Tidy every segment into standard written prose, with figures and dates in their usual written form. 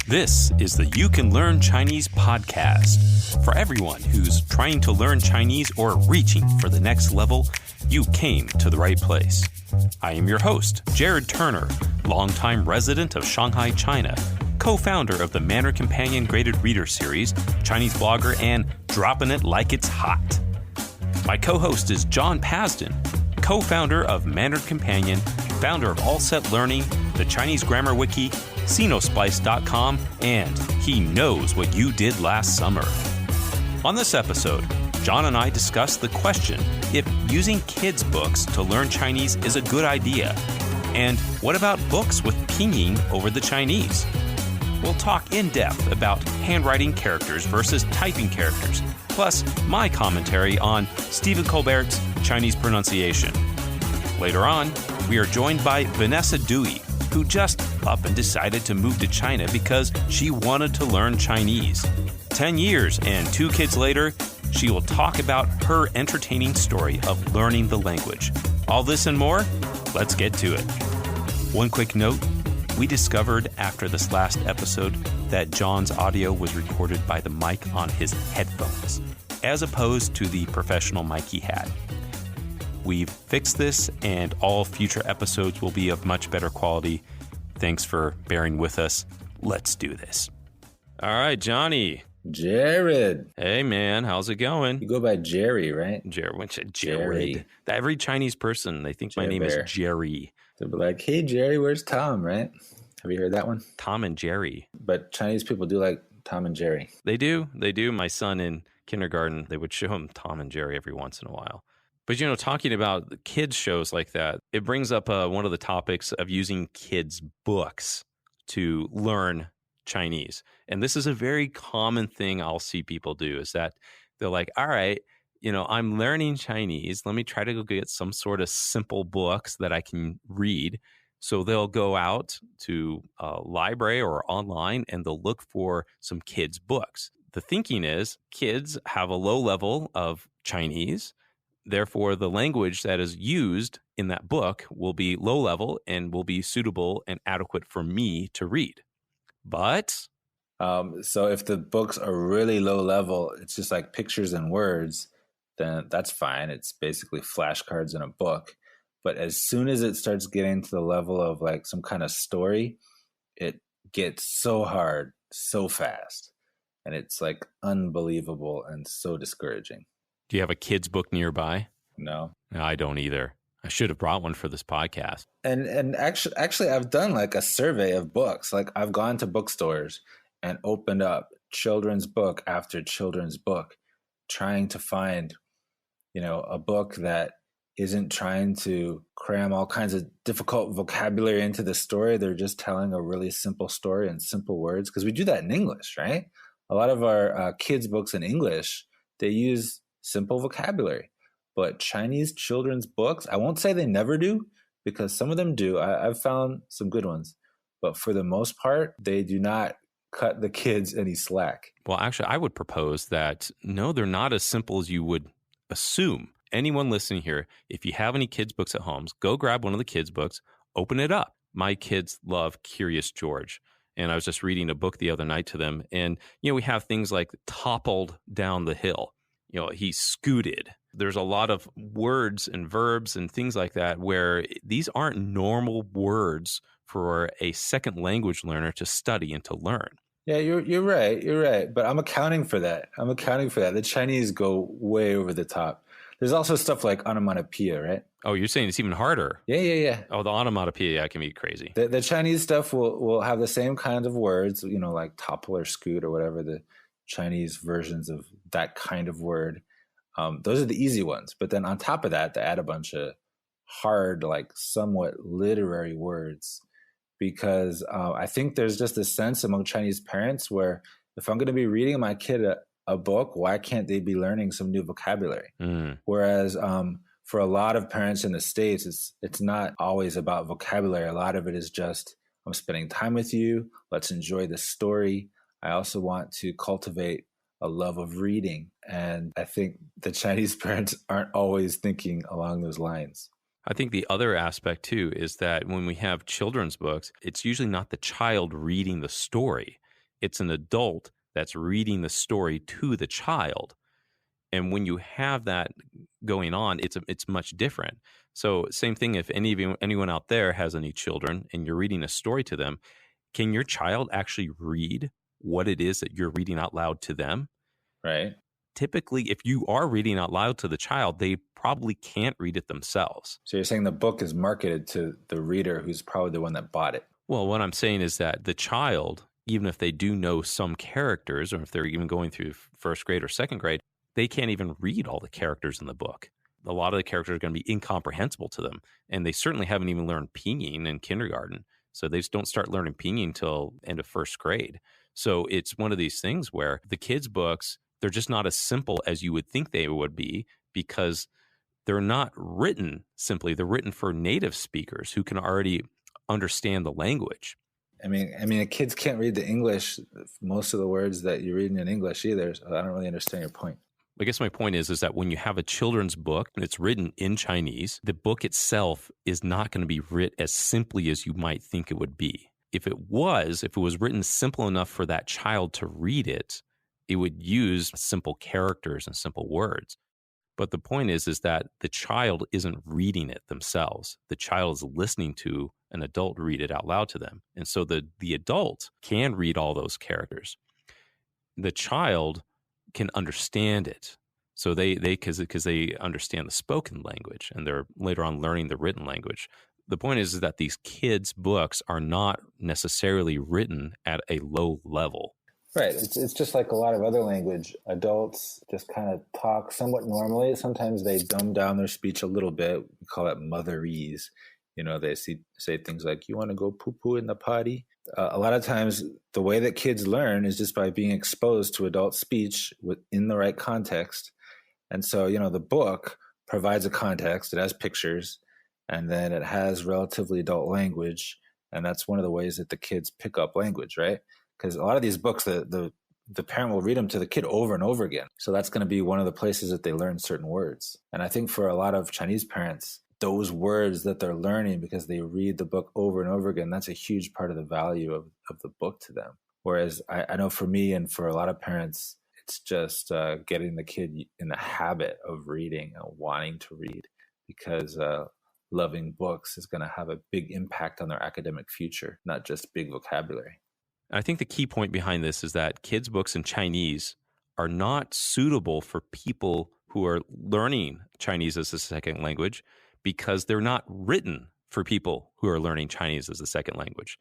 This is the You Can Learn Chinese podcast. For everyone who's trying to learn Chinese or reaching for the next level, you came to the right place. I am your host, Jared Turner, longtime resident of Shanghai, China, co-founder of the Mandarin Companion Graded Reader Series, Chinese blogger, and dropping it like it's hot. My co-host is John Pasden, co-founder of Mandarin Companion, founder of All Set Learning, the Chinese Grammar Wiki, Sinospice.com, and he knows what you did last summer. On this episode, John and I discuss the question if using kids' books to learn Chinese is a good idea, and what about books with pinyin over the Chinese? We'll talk in depth about handwriting characters versus typing characters, plus my commentary on Stephen Colbert's Chinese pronunciation. Later on, we are joined by Vanessa Dewey, who just up and decided to move to China because she wanted to learn Chinese. 10 years and 2 kids later, she will talk about her entertaining story of learning the language. All this and more, let's get to it. One quick note, we discovered after this last episode that John's audio was recorded by the mic on his headphones, as opposed to the professional mic he had. We've fixed this, and all future episodes will be of much better quality. Thanks for bearing with us. Let's do this. All right, Johnny. Jared. Hey, man. How's it going? You go by Jerry, right? Jared. Every Chinese person, they think my name is Jerry. They'll be like, hey, Jerry, where's Tom, right? Have you heard that one? Tom and Jerry. But Chinese people do like Tom and Jerry. They do. My son in kindergarten, they would show him Tom and Jerry every once in a while. But, talking about the kids shows like that, it brings up one of the topics of using kids' books to learn Chinese. And this is a very common thing I'll see people do, is that they're like, all right, I'm learning Chinese. Let me try to go get some sort of simple books that I can read. So they'll go out to a library or online and they'll look for some kids' books. The thinking is kids have a low level of Chinese. Therefore, the language that is used in that book will be low level and will be suitable and adequate for me to read. But so if the books are really low level, it's just like pictures and words, then that's fine. It's basically flashcards in a book. But as soon as it starts getting to the level of like some kind of story, it gets so hard, so fast. And it's like unbelievable and so discouraging. Do you have a kid's book nearby? No, I don't either. I should have brought one for this podcast. And actually, I've done like a survey of books. Like I've gone to bookstores and opened up children's book after children's book, trying to find, a book that isn't trying to cram all kinds of difficult vocabulary into the story. They're just telling a really simple story in simple words. Because we do that in English, right? A lot of our kids' books in English, they use simple vocabulary. But Chinese children's books, I won't say they never do, because some of them do. I've found some good ones. But for the most part, they do not cut the kids any slack. Well, actually, I would propose that, no, they're not as simple as you would assume. Anyone listening here, if you have any kids' books at home, go grab one of the kids' books, open it up. My kids love Curious George. And I was just reading a book the other night to them. And, we have things like toppled down the hill. He scooted. There's a lot of words and verbs and things like that where these aren't normal words for a second language learner to study and to learn. Yeah, you're right. You're right. But I'm accounting for that. The Chinese go way over the top. There's also stuff like onomatopoeia, right? Oh, you're saying it's even harder? Yeah. Oh, the onomatopoeia can be crazy. The Chinese stuff will have the same kinds of words, like topple or scoot or whatever the Chinese versions of that kind of word. Those are the easy ones. But then on top of that, they add a bunch of hard, like somewhat literary words. Because I think there's just a sense among Chinese parents where if I'm going to be reading my kid a book, why can't they be learning some new vocabulary? Whereas for a lot of parents in the States, it's not always about vocabulary. A lot of it is just, I'm spending time with you. Let's enjoy the story. I also want to cultivate a love of reading. And I think the Chinese parents aren't always thinking along those lines. I think the other aspect, too, is that when we have children's books, it's usually not the child reading the story. It's an adult that's reading the story to the child. And when you have that going on, it's much different. So same thing, if anyone out there has any children and you're reading a story to them, can your child actually read what it is that you're reading out loud to them? Right. Typically, if you are reading out loud to the child, they probably can't read it themselves. So you're saying the book is marketed to the reader who's probably the one that bought it. Well, what I'm saying is that the child, even if they do know some characters, or if they're even going through first grade or second grade, they can't even read all the characters in the book. A lot of the characters are going to be incomprehensible to them. And they certainly haven't even learned pinyin in kindergarten. So they just don't start learning pinyin until end of first grade. So it's one of these things where the kids' books, they're just not as simple as you would think they would be, because they're not written simply. They're written for native speakers who can already understand the language. I mean, the kids can't read the English, most of the words that you're reading in English either. So I don't really understand your point. I guess my point is that when you have a children's book and it's written in Chinese, the book itself is not going to be written as simply as you might think it would be. If it was written simple enough for that child to read it, it would use simple characters and simple words. But the point is that the child isn't reading it themselves. The child is listening to an adult read it out loud to them. And so the adult can read all those characters. The child can understand it. So because they understand the spoken language and they're later on learning the written language. The point is that these kids' books are not necessarily written at a low level. Right. It's just like a lot of other language. Adults just kind of talk somewhat normally. Sometimes they dumb down their speech a little bit. We call that motherese. They say things like, "You want to go poo-poo in the potty?" A lot of times the way that kids learn is just by being exposed to adult speech in the right context. And so, the book provides a context. It has pictures, and then it has relatively adult language. And that's one of the ways that the kids pick up language, right? Because a lot of these books, the parent will read them to the kid over and over again. So that's going to be one of the places that they learn certain words. And I think for a lot of Chinese parents, those words that they're learning because they read the book over and over again, that's a huge part of the value of the book to them. Whereas I know for me and for a lot of parents, it's just getting the kid in the habit of reading and wanting to read, because loving books is going to have a big impact on their academic future, not just big vocabulary. I think the key point behind this is that kids' books in Chinese are not suitable for people who are learning Chinese as a second language, because they're not written for people who are learning Chinese as a second language.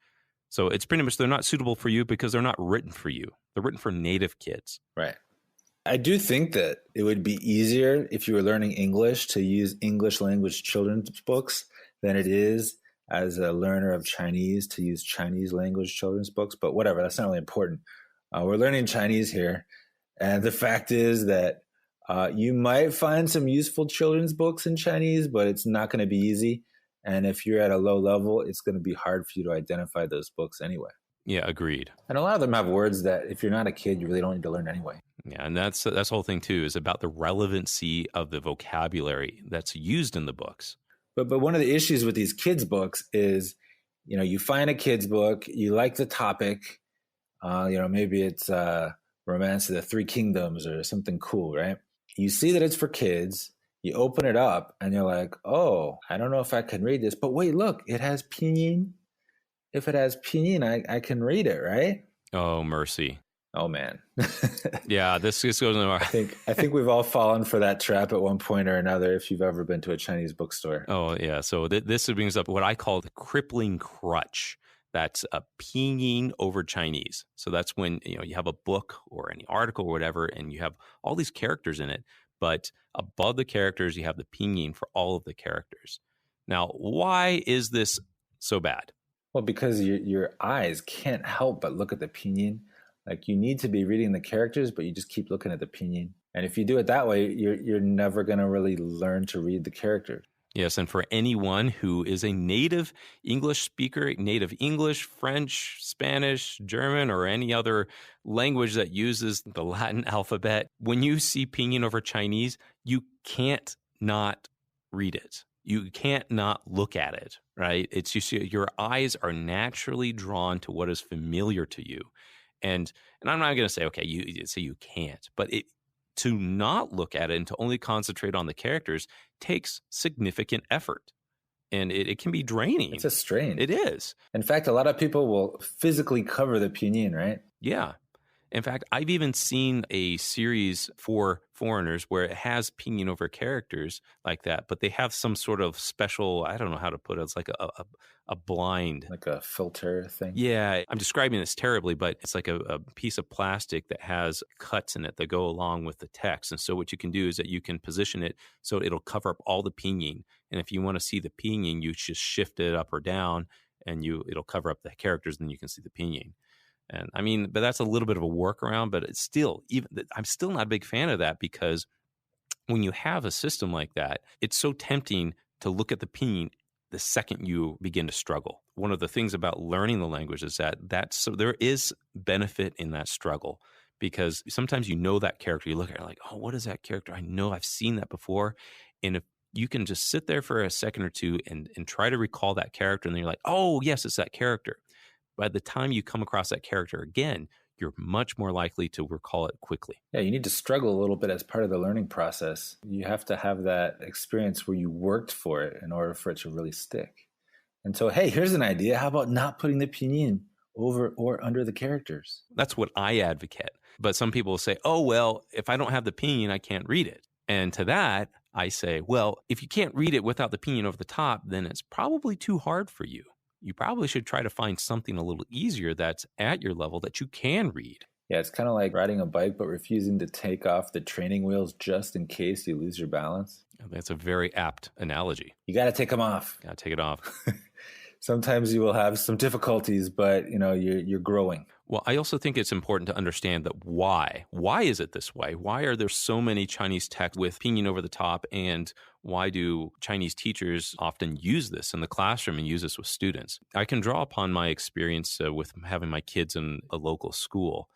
So it's pretty much they're not suitable for you because they're not written for you. They're written for native kids. Right. I do think that it would be easier if you were learning English to use English language children's books than it is as a learner of Chinese to use Chinese language children's books. But whatever, that's not really important. We're learning Chinese here. And the fact is that you might find some useful children's books in Chinese, but it's not going to be easy. And if you're at a low level, it's going to be hard for you to identify those books anyway. Yeah, agreed. And a lot of them have words that if you're not a kid, you really don't need to learn anyway. Yeah, and that's the whole thing too, is about the relevancy of the vocabulary that's used in the books. But one of the issues with these kids' books is, you find a kid's book, you like the topic, maybe it's Romance of the Three Kingdoms or something cool, right? You see that it's for kids, you open it up and you're like, oh, I don't know if I can read this, but wait, look, it has pinyin. If it has pinyin, I can read it, right? Oh, mercy. Oh, man. Yeah, this goes in our... I think we've all fallen for that trap at one point or another if you've ever been to a Chinese bookstore. Oh, yeah. So this brings up what I call the crippling crutch. That's a pinyin over Chinese. So that's when you have a book or any article or whatever, and you have all these characters in it, but above the characters, you have the pinyin for all of the characters. Now, why is this so bad? Well, because your eyes can't help but look at the pinyin. Like, you need to be reading the characters, but you just keep looking at the pinyin. And if you do it that way, you're never going to really learn to read the characters. Yes, and for anyone who is a native English speaker, native English, French, Spanish, German, or any other language that uses the Latin alphabet, when you see pinyin over Chinese, you can't not read it. You can't not look at it, right? It's just your eyes are naturally drawn to what is familiar to you. And I'm not going to say, okay, you can't, but to not look at it and to only concentrate on the characters takes significant effort. And it can be draining. It's a strain. It is. In fact, a lot of people will physically cover the pinyin, right? Yeah. In fact, I've even seen a series for foreigners where it has pinyin over characters like that, but they have some sort of special, I don't know how to put it. It's like a blind. Like a filter thing. Yeah, I'm describing this terribly, but it's like a piece of plastic that has cuts in it that go along with the text. And so what you can do is that you can position it so it'll cover up all the pinyin. And if you want to see the pinyin, you just shift it up or down and it'll cover up the characters and then you can see the pinyin. And I mean, but that's a little bit of a workaround, but it's still, I'm still not a big fan of that because when you have a system like that, it's so tempting to look at the pinyin the second you begin to struggle. One of the things about learning the language is so there is benefit in that struggle because sometimes you know that character, you look at it like, oh, what is that character? I know I've seen that before. And if you can just sit there for a second or two and try to recall that character, and then you're like, oh, yes, it's that character. By the time you come across that character again, you're much more likely to recall it quickly. Yeah, you need to struggle a little bit as part of the learning process. You have to have that experience where you worked for it in order for it to really stick. And so, hey, here's an idea. How about not putting the pinyin over or under the characters? That's what I advocate. But some people will say, oh, well, if I don't have the pinyin, I can't read it. And to that, I say, well, if you can't read it without the pinyin over the top, then it's probably too hard for you. You probably should try to find something a little easier that's at your level that you can read. Yeah, it's kind of like riding a bike, but refusing to take off the training wheels just in case you lose your balance. That's a very apt analogy. You got to take them off. Got to take it off. Sometimes you will have some difficulties, but you're growing. Well, I also think it's important to understand that why. Why is it this way? Why are there so many Chinese texts with pinyin over the top? And why do Chinese teachers often use this in the classroom and use this with students? I can draw upon my experience with having my kids in a local school.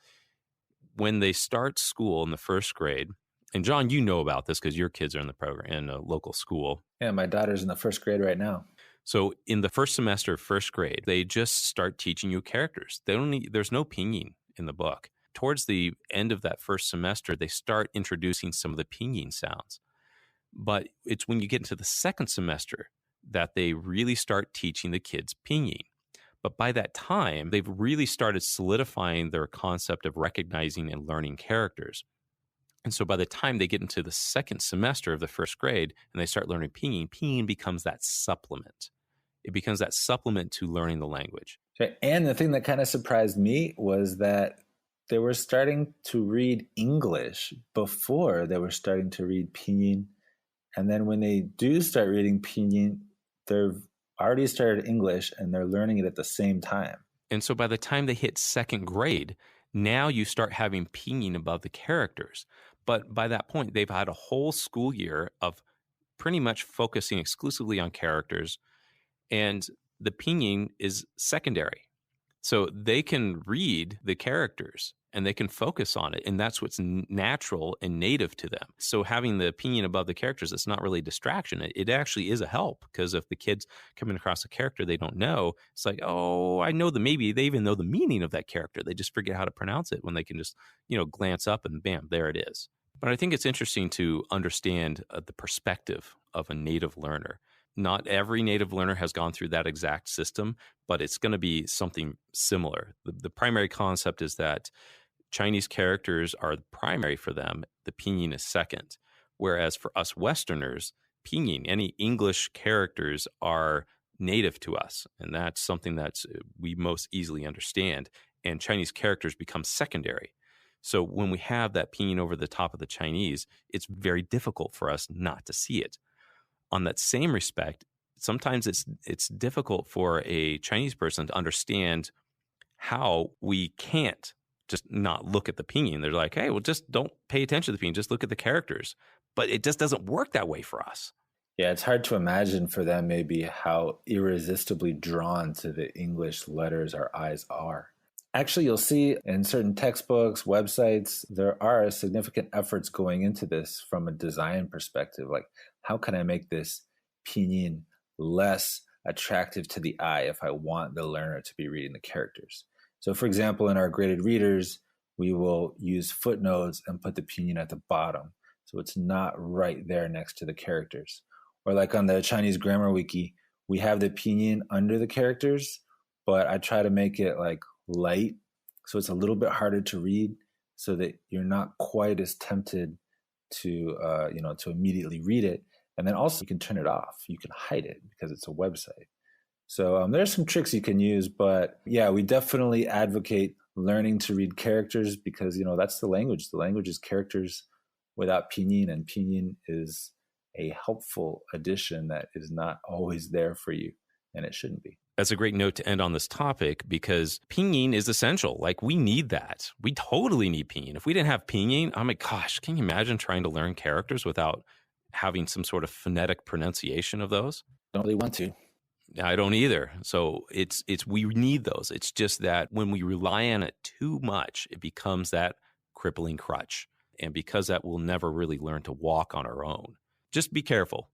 When they start school in the first grade, and John, you know about this because your kids are in the program in a local school. Yeah, my daughter's in the first grade right now. So in the first semester of first grade, they just start teaching you characters. There's no pinyin in the book. Towards the end of that first semester, they start introducing some of the pinyin sounds. But it's when you get into the second semester that they really start teaching the kids pinyin. But by that time, they've really started solidifying their concept of recognizing and learning characters. And so by the time they get into the second semester of the first grade and they start learning pinyin becomes that supplement. It becomes that supplement to learning the language. And the thing that kind of surprised me was that they were starting to read English before they were starting to read pinyin. And then when they do start reading pinyin, they've already started English and they're learning it at the same time. And so by the time they hit second grade, now you start having pinyin above the characters. But by that point, they've had a whole school year of pretty much focusing exclusively on characters, and the pinyin is secondary. So they can read the characters and they can focus on it, and that's what's natural and native to them. So having the pinyin above the characters, it's not really a distraction. It actually is a help, because if the kid's coming across a character they don't know, it's like, oh, I know maybe they even know the meaning of that character. They just forget how to pronounce it when they can just, glance up and bam, there it is. But I think it's interesting to understand the perspective of a native learner. Not every native learner has gone through that exact system, but it's going to be something similar. The primary concept is that Chinese characters are the primary for them. The pinyin is second. Whereas for us Westerners, pinyin, any English characters are native to us. And that's something that we most easily understand. And Chinese characters become secondary. So when we have that pinyin over the top of the Chinese, it's very difficult for us not to see it. On that same respect, sometimes it's difficult for a Chinese person to understand how we can't just not look at the pinyin. They're like, hey, well, just don't pay attention to the pinyin. Just look at the characters. But it just doesn't work that way for us. Yeah, it's hard to imagine for them maybe how irresistibly drawn to the English letters our eyes are. Actually, you'll see in certain textbooks, websites, there are significant efforts going into this from a design perspective. Like, how can I make this pinyin less attractive to the eye if I want the learner to be reading the characters? So for example, in our graded readers, we will use footnotes and put the pinyin at the bottom. So it's not right there next to the characters. Or like on the Chinese Grammar Wiki, we have the pinyin under the characters, but I try to make it like light. So it's a little bit harder to read so that you're not quite as tempted to, to immediately read it. And then also you can turn it off. You can hide it because it's a website. So there's some tricks you can use, but yeah, we definitely advocate learning to read characters because, that's the language. The language is characters without pinyin, and pinyin is a helpful addition that is not always there for you, and it shouldn't be. That's a great note to end on this topic because pinyin is essential. Like, we need that. We totally need pinyin. If we didn't have pinyin, I'm like, gosh, can you imagine trying to learn characters without having some sort of phonetic pronunciation of those? Don't really want to. I don't either. So it's we need those. It's just that when we rely on it too much, it becomes that crippling crutch. And because that, we'll never really learn to walk on our own. Just be careful.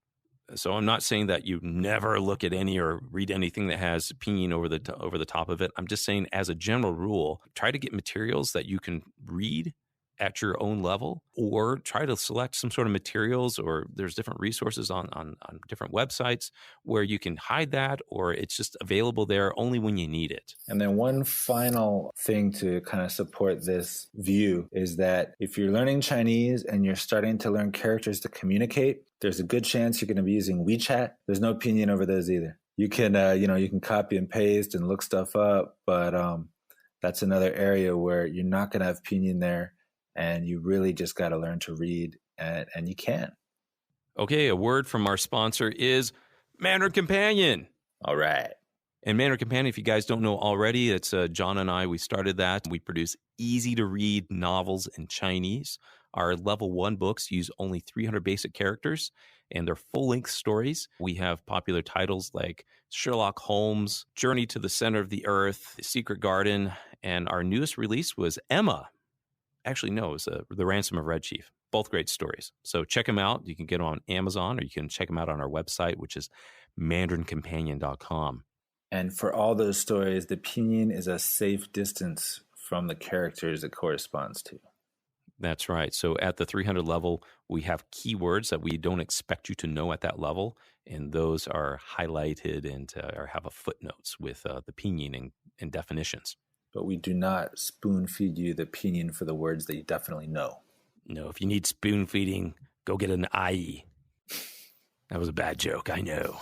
So I'm not saying that you never look at any or read anything that has pinyin over the top of it. I'm just saying, as a general rule, try to get materials that you can read at your own level, or try to select some sort of materials, or there's different resources on different websites where you can hide that, or it's just available there only when you need it. And then one final thing to kind of support this view is that if you're learning Chinese and you're starting to learn characters to communicate, there's a good chance you're going to be using WeChat. There's no pinyin over those either. You can, you can copy and paste and look stuff up, but that's another area where you're not going to have pinyin there. And you really just got to learn to read, and you can. Okay, a word from our sponsor is Mandarin Companion. All right. And Mandarin Companion, if you guys don't know already, it's John and I, we started that. We produce easy-to-read novels in Chinese. Our level 1 books use only 300 basic characters, and they're full-length stories. We have popular titles like Sherlock Holmes, Journey to the Center of the Earth, The Secret Garden, and our newest release was Emma. Actually, no, it was The Ransom of Red Chief. Both great stories. So check them out. You can get them on Amazon, or you can check them out on our website, which is mandarincompanion.com. And for all those stories, the pinyin is a safe distance from the characters it corresponds to. That's right. So at the 300 level, we have keywords that we don't expect you to know at that level, and those are highlighted and or have a footnotes with the pinyin and definitions. But we do not spoon feed you the pinyin for the words that you definitely know. No, if you need spoon feeding, go get an IE. That was a bad joke, I know.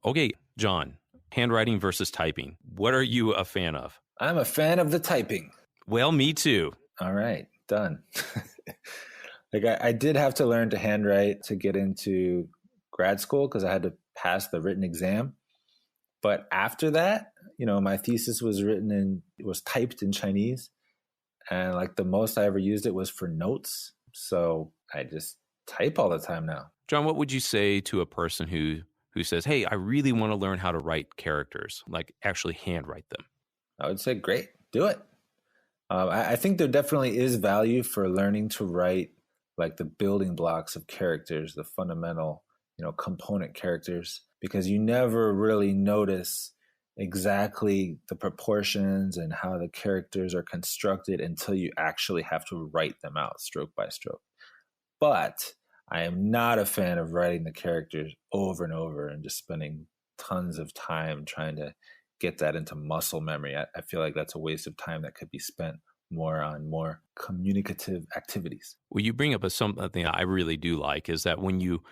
Okay, John, handwriting versus typing. What are you a fan of? I'm a fan of the typing. Well, me too. All right, done. I did have to learn to handwrite to get into grad school because I had to pass the written exam. But after that, my thesis was typed in Chinese, and like the most I ever used it was for notes. So I just type all the time now. John, what would you say to a person who says, hey, I really want to learn how to write characters, like actually handwrite them? I would say, great, do it. I think there definitely is value for learning to write like the building blocks of characters, the fundamental, component characters, because you never really notice exactly the proportions and how the characters are constructed until you actually have to write them out stroke by stroke. But I am not a fan of writing the characters over and over and just spending tons of time trying to get that into muscle memory. I feel like that's a waste of time that could be spent more on more communicative activities. Well, you bring up something I really do like is that when you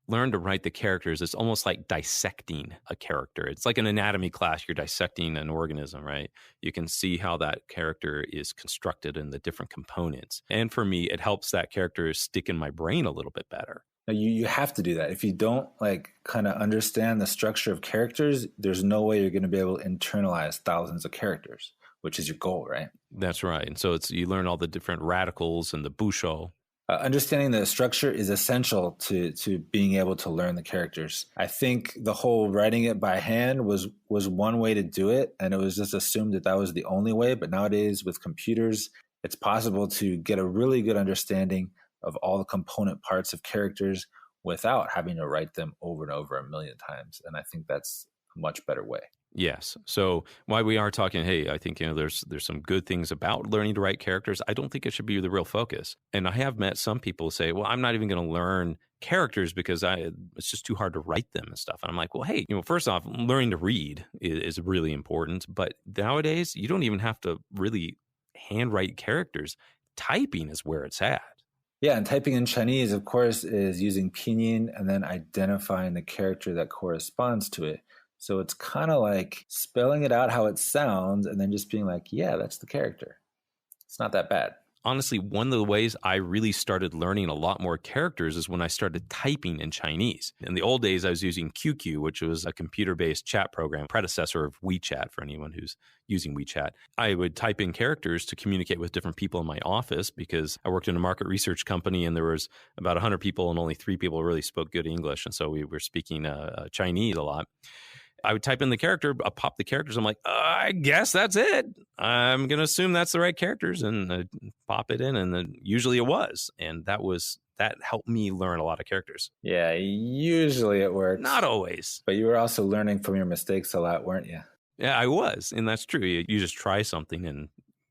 learn to write the characters, it's almost like dissecting a character. It's like an anatomy class. You're dissecting an organism, right? You can see how that character is constructed and the different components. And for me, it helps that character stick in my brain a little bit better. Now, you have to do that. If you don't kind of understand the structure of characters, there's no way you're going to be able to internalize thousands of characters, which is your goal, right? That's right. And so you learn all the different radicals and the busho. Understanding the structure is essential to being able to learn the characters. I think the whole writing it by hand was one way to do it, and it was just assumed that was the only way. But nowadays with computers, it's possible to get a really good understanding of all the component parts of characters without having to write them over and over a million times. And I think that's a much better way. Yes. So while we are talking, hey, I think there's some good things about learning to write characters. I don't think it should be the real focus. And I have met some people say, well, I'm not even going to learn characters because it's just too hard to write them and stuff. And I'm like, well, hey, first off, learning to read is really important. But nowadays, you don't even have to really handwrite characters. Typing is where it's at. Yeah, and typing in Chinese, of course, is using pinyin and then identifying the character that corresponds to it. So it's kind of like spelling it out how it sounds and then just being like, yeah, that's the character. It's not that bad. Honestly, one of the ways I really started learning a lot more characters is when I started typing in Chinese. In the old days, I was using QQ, which was a computer-based chat program, predecessor of WeChat for anyone who's using WeChat. I would type in characters to communicate with different people in my office because I worked in a market research company and there was about 100 people and only 3 people really spoke good English. And so we were speaking Chinese a lot. I would type in the character, I'll pop the characters. I'm like, I guess that's it. I'm going to assume that's the right characters and pop it in. And then usually it was. And that helped me learn a lot of characters. Yeah, usually it works. Not always. But you were also learning from your mistakes a lot, weren't you? Yeah, I was. And that's true. You just try something and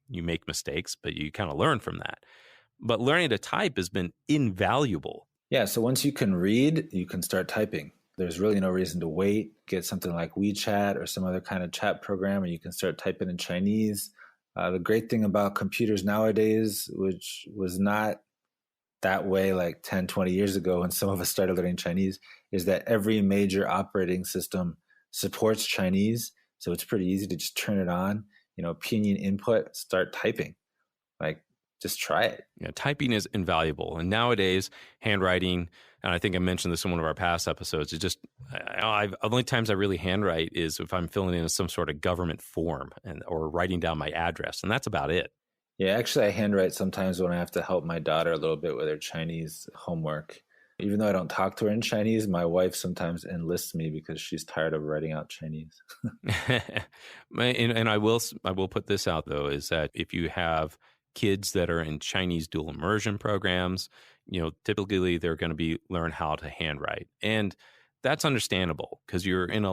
you make mistakes, but you kind of learn from that. But learning to type has been invaluable. Yeah, so once you can read, you can start typing. There's really no reason to wait. Get something like WeChat or some other kind of chat program, and you can start typing in Chinese. The great thing about computers nowadays, which was not that way like 10, 20 years ago when some of us started learning Chinese, is that every major operating system supports Chinese. So it's pretty easy to just turn it on, pinyin input, start typing. Like, just try it. Yeah, typing is invaluable. And nowadays, handwriting, and I think I mentioned this in one of our past episodes, it's just, only times I really handwrite is if I'm filling in some sort of government form or writing down my address. And that's about it. Yeah, actually, I handwrite sometimes when I have to help my daughter a little bit with her Chinese homework. Even though I don't talk to her in Chinese, my wife sometimes enlists me because she's tired of writing out Chinese. And I will put this out, though, is that if you have kids that are in Chinese dual immersion programs, typically they're going to learn how to handwrite. And that's understandable because you're in a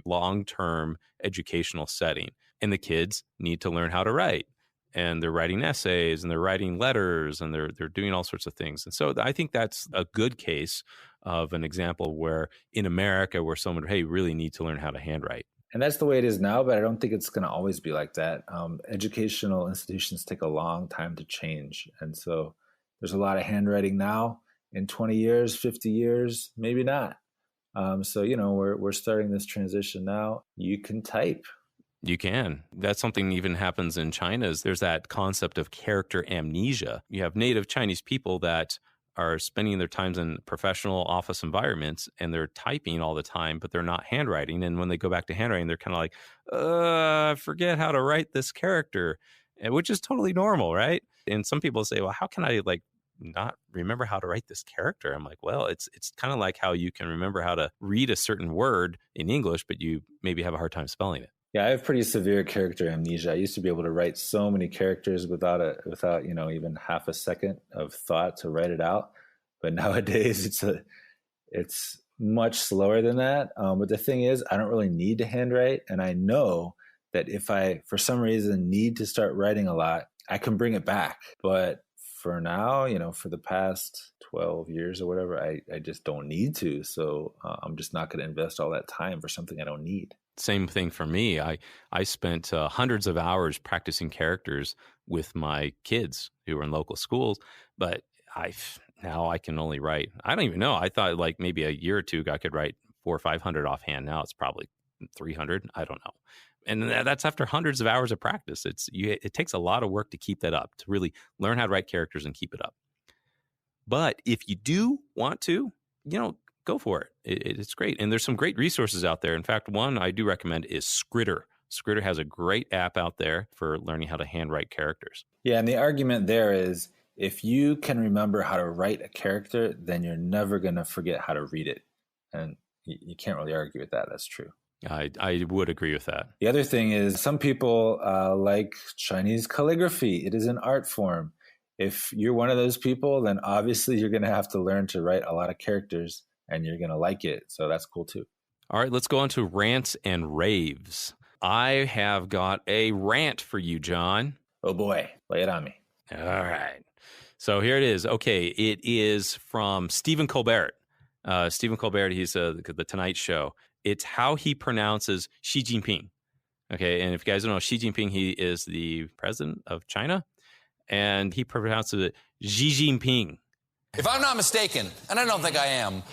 long-term educational setting and the kids need to learn how to write. And they're writing essays and they're writing letters and they're doing all sorts of things. And so I think that's a good case of an example where in America where someone, hey, really need to learn how to handwrite. And that's the way it is now, but I don't think it's going to always be like that. Educational institutions take a long time to change. And so there's a lot of handwriting now. In 20 years, 50 years, maybe not. So, we're starting this transition now. You can type. You can. That's something even happens in China is there's that concept of character amnesia. You have native Chinese people that are spending their times in professional office environments and they're typing all the time, but they're not handwriting. And when they go back to handwriting, they're kind of like, I forget how to write this character, which is totally normal, right? And some people say, well, how can I not remember how to write this character? I'm like, well, it's kind of like how you can remember how to read a certain word in English, but you maybe have a hard time spelling it. Yeah, I have pretty severe character amnesia. I used to be able to write so many characters without even half a second of thought to write it out. But nowadays it's much slower than that. But the thing is, I don't really need to handwrite, and I know that if I, for some reason, need to start writing a lot, I can bring it back. But for now, for the past 12 years or whatever, I just don't need to. So I'm just not going to invest all that time for something I don't need. Same thing for me. I spent hundreds of hours practicing characters with my kids who were in local schools, but now I can only write. I don't even know. I thought maybe a year or two ago I could write 400 or 500 offhand. Now it's probably 300. I don't know. And that's after hundreds of hours of practice. It takes a lot of work to keep that up, to really learn how to write characters and keep it up. But if you do want to, go for it. It's great. And there's some great resources out there. In fact, one I do recommend is Scritter. Scritter has a great app out there for learning how to handwrite characters. Yeah, and the argument there is if you can remember how to write a character, then you're never going to forget how to read it. And you can't really argue with that. That's true. I would agree with that. The other thing is some people like Chinese calligraphy. It is an art form. If you're one of those people, then obviously you're going to have to learn to write a lot of characters and you're going to like it. So that's cool too. All right, let's go on to Rants and Raves. I have got a rant for you, John. Oh boy, lay it on me. All right. So here it is. Okay, it is from Stephen Colbert. Stephen Colbert, he's the Tonight Show. It's how he pronounces Xi Jinping. Okay, and if you guys don't know, Xi Jinping, he is the president of China, and he pronounces it Xi Jinping. If I'm not mistaken, and I don't think I am,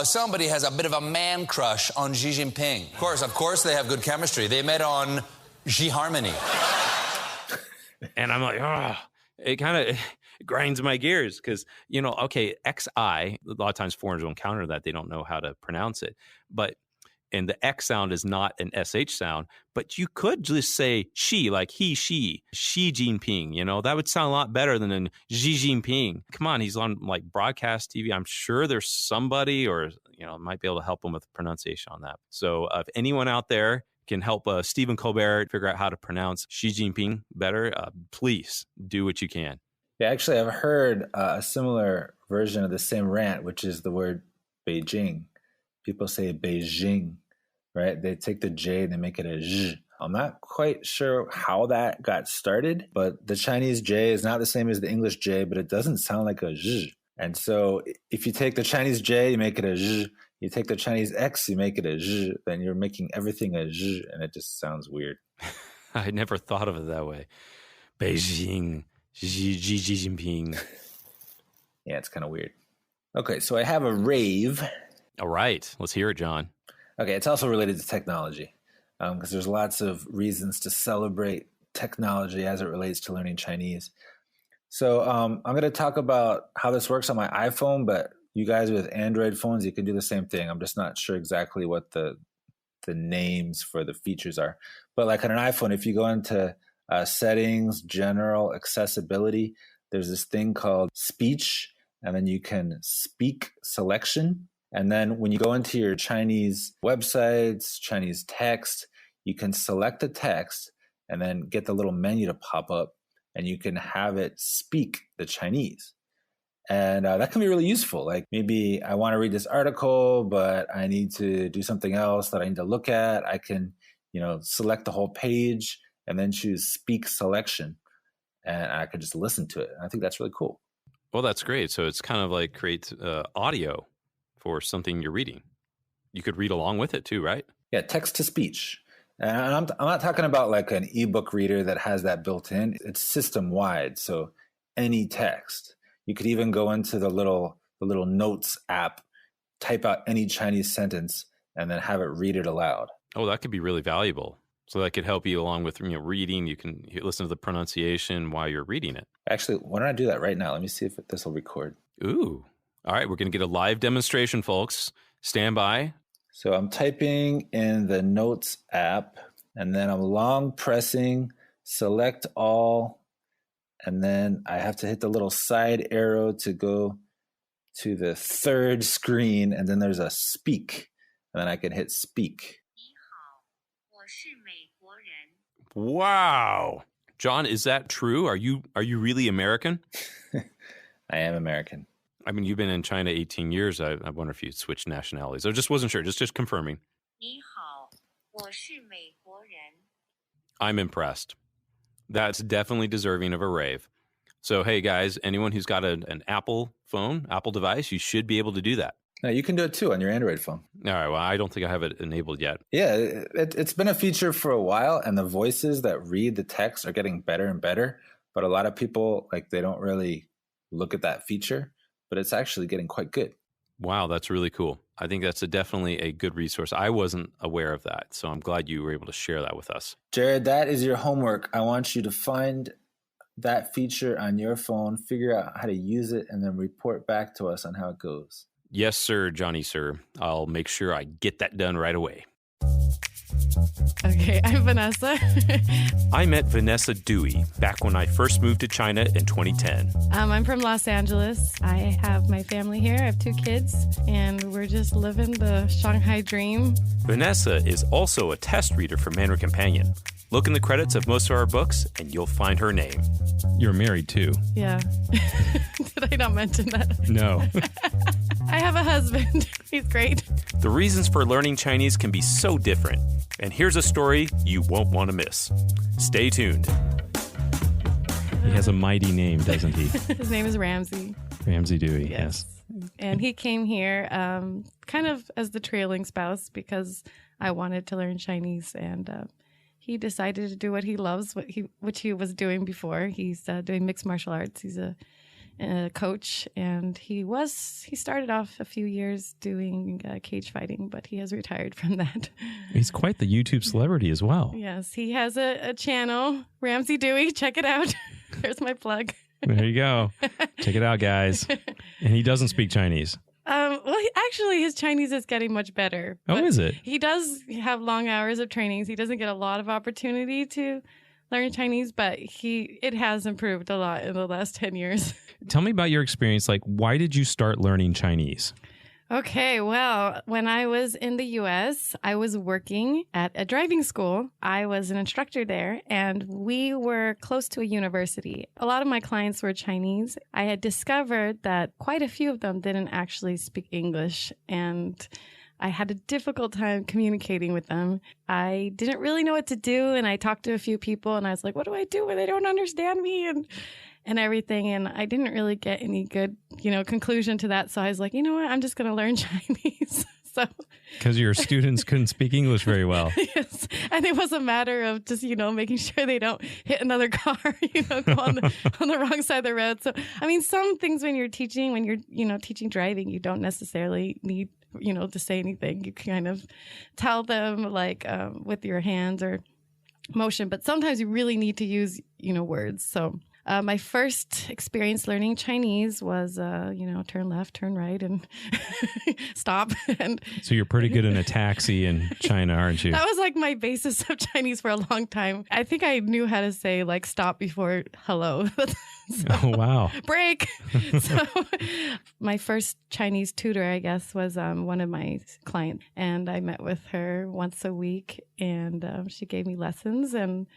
somebody has a bit of a man crush on Xi Jinping. Of course, they have good chemistry. They met on Xi Harmony. And I'm like, oh, it kind of grinds my gears because, okay, XI, a lot of times foreigners will encounter that. They don't know how to pronounce it. And the X sound is not an SH sound, but you could just say she, like he, she, Xi Jinping, that would sound a lot better than an Xi Jinping. Come on, he's on like broadcast TV. I'm sure there's somebody or, might be able to help him with pronunciation on that. So if anyone out there can help Stephen Colbert figure out how to pronounce Xi Jinping better, please do what you can. Yeah, actually, I've heard a similar version of the same rant, which is the word Beijing. People say Beijing, right? They take the J and they make it a Z. I'm not quite sure how that got started, but the Chinese J is not the same as the English J, but it doesn't sound like a Z. And so if you take the Chinese J, you make it a Z. You take the Chinese X, you make it a Z. Then you're making everything a Z, and it just sounds weird. I never thought of it that way. Beijing, Xi Jinping. Yeah, it's kind of weird. Okay, so I have a rave. All right, let's hear it, John. Okay, it's also related to technology because there's lots of reasons to celebrate technology as it relates to learning Chinese. So I'm going to talk about how this works on my iPhone, but you guys with Android phones, you can do the same thing. I'm just not sure exactly what the names for the features are. But like on an iPhone, if you go into settings, general accessibility, there's this thing called speech, and then you can speak selection. And then when you go into your Chinese websites, Chinese text, you can select the text and then get the little menu to pop up, and you can have it speak the Chinese. And that can be really useful. Like maybe I want to read this article, but I need to do something else that I need to look at. I can, select the whole page and then choose speak selection, and I can just listen to it. I think that's really cool. Well, that's great. So it's kind of like creates audio for something you're reading. You could read along with it too, right? Yeah, text to speech. And I'm not talking about like an ebook reader that has that built in. It's system wide. So any text. You could even go into the little notes app, type out any Chinese sentence, and then have it read it aloud. Oh, that could be really valuable. So that could help you along with reading. You can listen to the pronunciation while you're reading it. Actually, why don't I do that right now? Let me see if this will record. Ooh. All right, we're going to get a live demonstration, folks. Stand by. So I'm typing in the Notes app, and then I'm long pressing select all, and then I have to hit the little side arrow to go to the third screen, and then there's a speak, and then I can hit speak. Wow. John, is that true? Are you really American? I am American. I mean, you've been in China 18 years. I wonder if you'd switch nationalities. I just wasn't sure. Just confirming. 你好，我是美国人。 I'm impressed. That's definitely deserving of a rave. So, hey, guys, anyone who's got an Apple phone, Apple device, you should be able to do that. No, you can do it too on your Android phone. All right. Well, I don't think I have it enabled yet. Yeah, it's been a feature for a while, and the voices that read the text are getting better and better. But a lot of people, they don't really look at that feature. But it's actually getting quite good. Wow, that's really cool. I think that's definitely a good resource. I wasn't aware of that, so I'm glad you were able to share that with us. Jared, that is your homework. I want you to find that feature on your phone, figure out how to use it, and then report back to us on how it goes. Yes, sir, Johnny, sir. I'll make sure I get that done right away. Okay, I'm Vanessa. I met Vanessa Dewey back when I first moved to China in 2010. I'm from Los Angeles. I have my family here. I have 2 kids, and we're just living the Shanghai dream. Vanessa is also a test reader for Mandarin Companion. Look in the credits of most of our books, and you'll find her name. You're married, too. Yeah. Did I not mention that? No. I have a husband. He's great. The reasons for learning Chinese can be so different. And here's a story you won't want to miss. Stay tuned. He has a mighty name, doesn't he? His name is Ramsey. Ramsey Dewey, yes. And he came here kind of as the trailing spouse because I wanted to learn Chinese. And he decided to do what he loves, which he was doing before. He's doing mixed martial arts. He's a coach, and he started off a few years doing cage fighting, but he has retired from that. He's quite the YouTube celebrity as well. Yes, he has a channel, Ramsey Dewey. Check it out. There's my plug. There you go. Check it out, guys. And he doesn't speak Chinese. Well, actually, his Chinese is getting much better. Oh, is it? He does have long hours of trainings. He doesn't get a lot of opportunity to learn Chinese, but it has improved a lot in the last 10 years. Tell me about your experience. Like, why did you start learning Chinese? Okay, well, when I was in the U.S., I was working at a driving school. I was an instructor there, and we were close to a university. A lot of my clients were Chinese. I had discovered that quite a few of them didn't actually speak English, and I had a difficult time communicating with them. I didn't really know what to do, and I talked to a few people, and I was like, what do I do when they don't understand me? And everything. And I didn't really get any good, conclusion to that. So I was like, you know what? I'm just going to learn Chinese. So because your students couldn't speak English very well. Yes. And it was a matter of just, making sure they don't hit another car, go on the wrong side of the road. So, I mean, some things when you're teaching driving, you don't necessarily need, to say anything. You kind of tell them like with your hands or motion, but sometimes you really need to use, words. So my first experience learning Chinese was, turn left, turn right, and stop. And so you're pretty good in a taxi in China, aren't you? That was like my basis of Chinese for a long time. I think I knew how to say like stop before hello. So, oh, wow. Break. So my first Chinese tutor, I guess, was one of my clients. And I met with her once a week, and she gave me lessons. And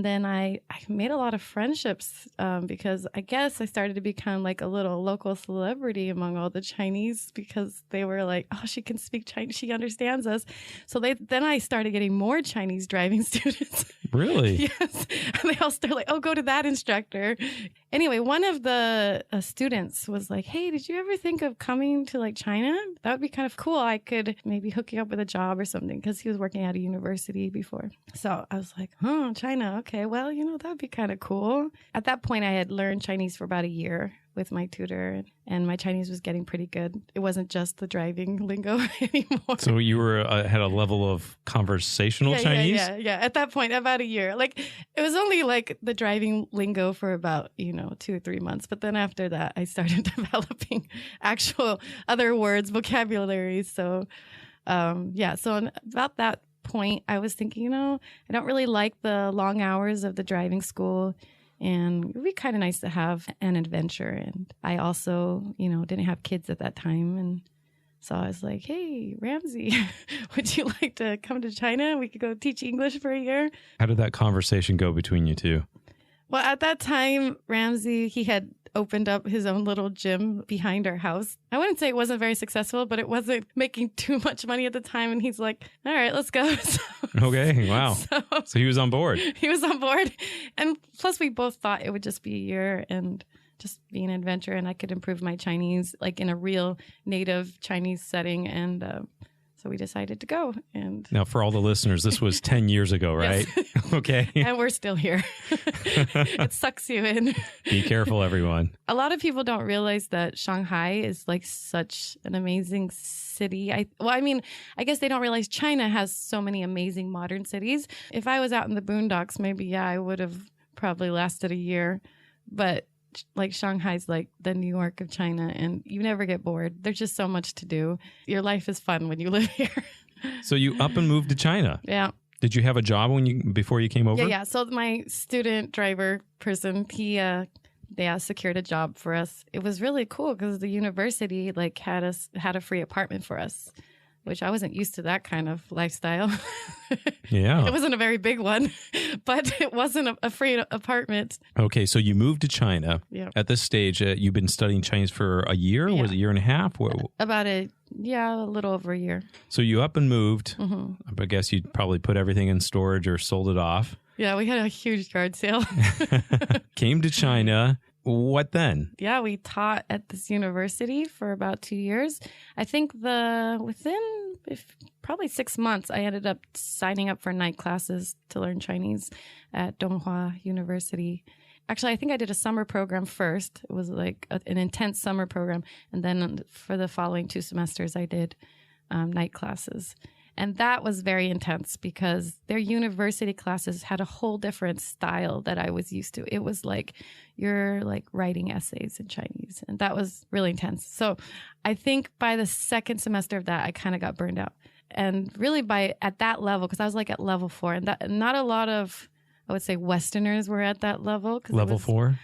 then I made a lot of friendships because I guess I started to become like a little local celebrity among all the Chinese because they were like, oh, she can speak Chinese. She understands us. So then I started getting more Chinese driving students. Really? Yes. And they all started like, oh, go to that instructor. Anyway, one of the students was like, hey, did you ever think of coming to like China? That would be kind of cool. I could maybe hook you up with a job or something because he was working at a university before. So I was like, China. Okay, well, that would be kind of cool. At that point, I had learned Chinese for about a year with my tutor, and my Chinese was getting pretty good. It wasn't just the driving lingo anymore. So you were had a level of conversational Chinese? Yeah. At that point, about a year. Like, it was only like the driving lingo for about, 2 or 3 months. But then after that, I started developing actual other words, vocabulary. So, so about that point, I was thinking, I don't really like the long hours of the driving school, and it would be kind of nice to have an adventure. And I also, didn't have kids at that time. And so I was like, hey, Ramsey, would you like to come to China? We could go teach English for a year. How did that conversation go between you two? Well, at that time, Ramsey, he had opened up his own little gym behind our house. I wouldn't say it wasn't very successful, but it wasn't making too much money at the time. And he's like, all right, let's go. Okay, wow. So he was on board. He was on board. And plus, we both thought it would just be a year and just be an adventure, and I could improve my Chinese, like in a real native Chinese setting. And so we decided to go. And now, for all the listeners, this was 10 years ago, right? Yes. Okay. And we're still here. It sucks you in. Be careful, everyone. A lot of people don't realize that Shanghai is like such an amazing city. I guess they don't realize China has so many amazing modern cities. If I was out in the boondocks, maybe, I would have probably lasted a year. But like Shanghai's like the New York of China, and you never get bored. There's just so much to do. Your life is fun when you live here. So you up and moved to China. Yeah. Did you have a job before you came over? Yeah. So my student driver person, he secured a job for us. It was really cool because the university like had a free apartment for us. which I wasn't used to that kind of lifestyle. Yeah. It wasn't a very big one, but it wasn't a free apartment. Okay, so you moved to China. Yeah. At this stage, you've been studying Chinese for a year? Yeah. Was it a year and a half? About a little over a year. So you up and moved. Mm-hmm. I guess you'd probably put everything in storage or sold it off. Yeah, we had a huge yard sale. Came to China. What then? Yeah, we taught at this university for about 2 years. I think within probably 6 months, I ended up signing up for night classes to learn Chinese at Donghua University. Actually, I think I did a summer program first. It was like an intense summer program. And then for the following 2 semesters, I did night classes. And that was very intense because their university classes had a whole different style that I was used to. It was like you're like writing essays in Chinese. And that was really intense. So I think by the second semester of that, I kind of got burned out. And really at that level, because I was like at level 4, and not a lot of, I would say, Westerners were at that level. Level 4?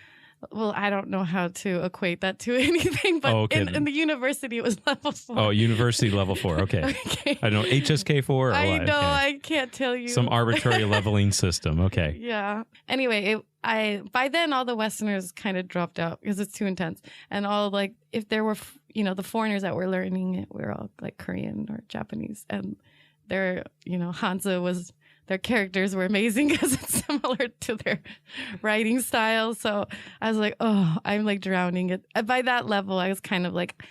Well, I don't know how to equate that to anything, but in the university, it was level 4. Oh, university level 4. Okay. Okay. I don't know, HSK 4 or I what? know, Okay. I can't tell you. Some arbitrary leveling system. Okay. Yeah. Anyway, by then, all the Westerners kind of dropped out because it's too intense. And all if there were, the foreigners that were learning it, were all like Korean or Japanese. And their, Hanzi their characters were amazing because it's similar to their writing style. So I was like, oh, I'm like drowning it. By that level, I was kind of like,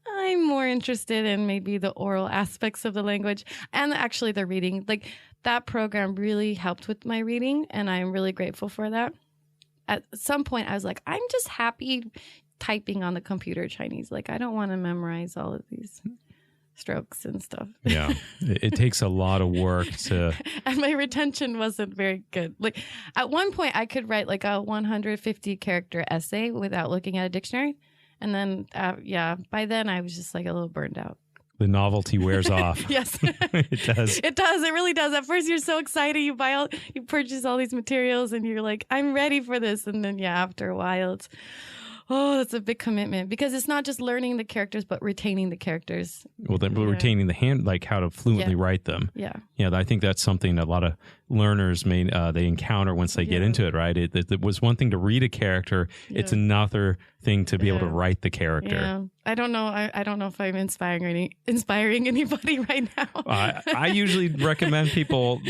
I'm more interested in maybe the oral aspects of the language and actually the reading. Like that program really helped with my reading, and I'm really grateful for that. At some point, I was like, I'm just happy typing on the computer Chinese. Like, I don't want to memorize all of these strokes and stuff. Yeah. It takes a lot of work to... And my retention wasn't very good. Like at one point I could write like a 150 character essay without looking at a dictionary. And then, by then I was just like a little burned out. The novelty wears off. Yes. It does. It does. It really does. At first you're so excited. You purchase all these materials and you're like, I'm ready for this. And then, after a while it's, that's a big commitment because it's not just learning the characters, but retaining the characters. Well, then retaining the hand, like how to fluently write them. Yeah. Yeah. I think that's something a lot of learners they encounter once they get into it, right? It was one thing to read a character. Yeah. It's another thing to be able to write the character. Yeah. I don't know. I don't know if I'm inspiring anybody right now. I usually recommend people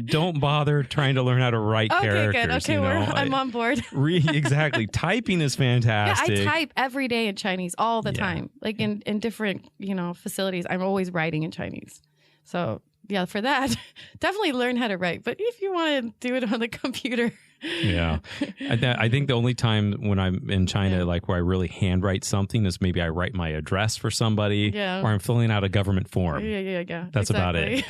don't bother trying to learn how to write characters. Okay, good. Okay, I'm on board. Exactly. Typing is fantastic. Yeah, I type every day in Chinese all the time. Like in different, facilities. I'm always writing in Chinese. So yeah, for that, definitely learn how to write. But if you want to do it on the computer. Yeah. I think the only time when I'm in China, where I really handwrite something is maybe I write my address for somebody or I'm filling out a government form. Yeah. That's about it.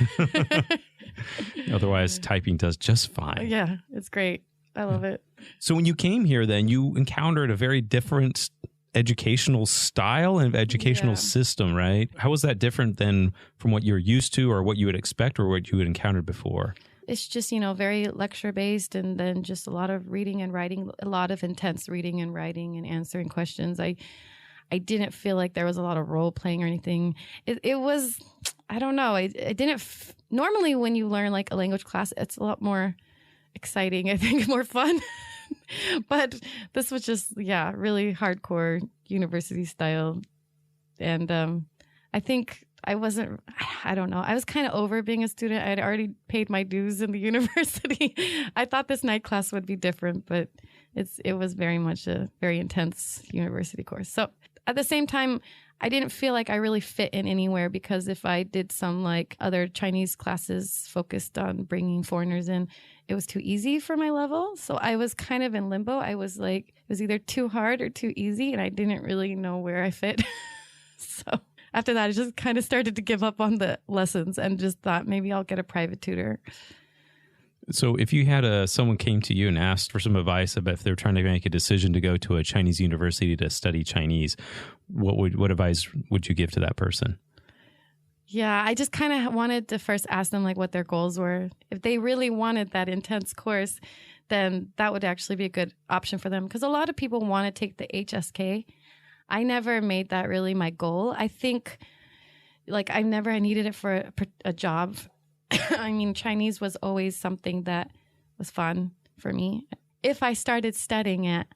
Otherwise, typing does just fine. Yeah, it's great. I love it. So when you came here, then you encountered a very different educational style and educational system, right? How was that different than from what you're used to or what you would expect or what you had encountered before? It's just, very lecture based and then just a lot of reading and writing, a lot of intense reading and writing and answering questions. I didn't feel like there was a lot of role playing or anything. It was, I don't know. I didn't, normally when you learn like a language class, it's a lot more exciting, I think, more fun. But this was just, really hardcore university style. And I think I don't know. I was kind of over being a student. I had already paid my dues in the university. I thought this night class would be different, but it was very much a very intense university course. So at the same time, I didn't feel like I really fit in anywhere because if I did some other Chinese classes focused on bringing foreigners in, it was too easy for my level. So I was kind of in limbo. I was it was either too hard or too easy, and I didn't really know where I fit. So after that, I just kind of started to give up on the lessons and just thought maybe I'll get a private tutor. So if you had someone came to you and asked for some advice about if they're trying to make a decision to go to a Chinese university to study Chinese, what advice would you give to that person? Yeah, I just kind of wanted to first ask them what their goals were. If they really wanted that intense course, then that would actually be a good option for them because a lot of people want to take the HSK. I never made that really my goal. I think like I never needed it for a job. I mean, Chinese was always something that was fun for me. If I started studying it,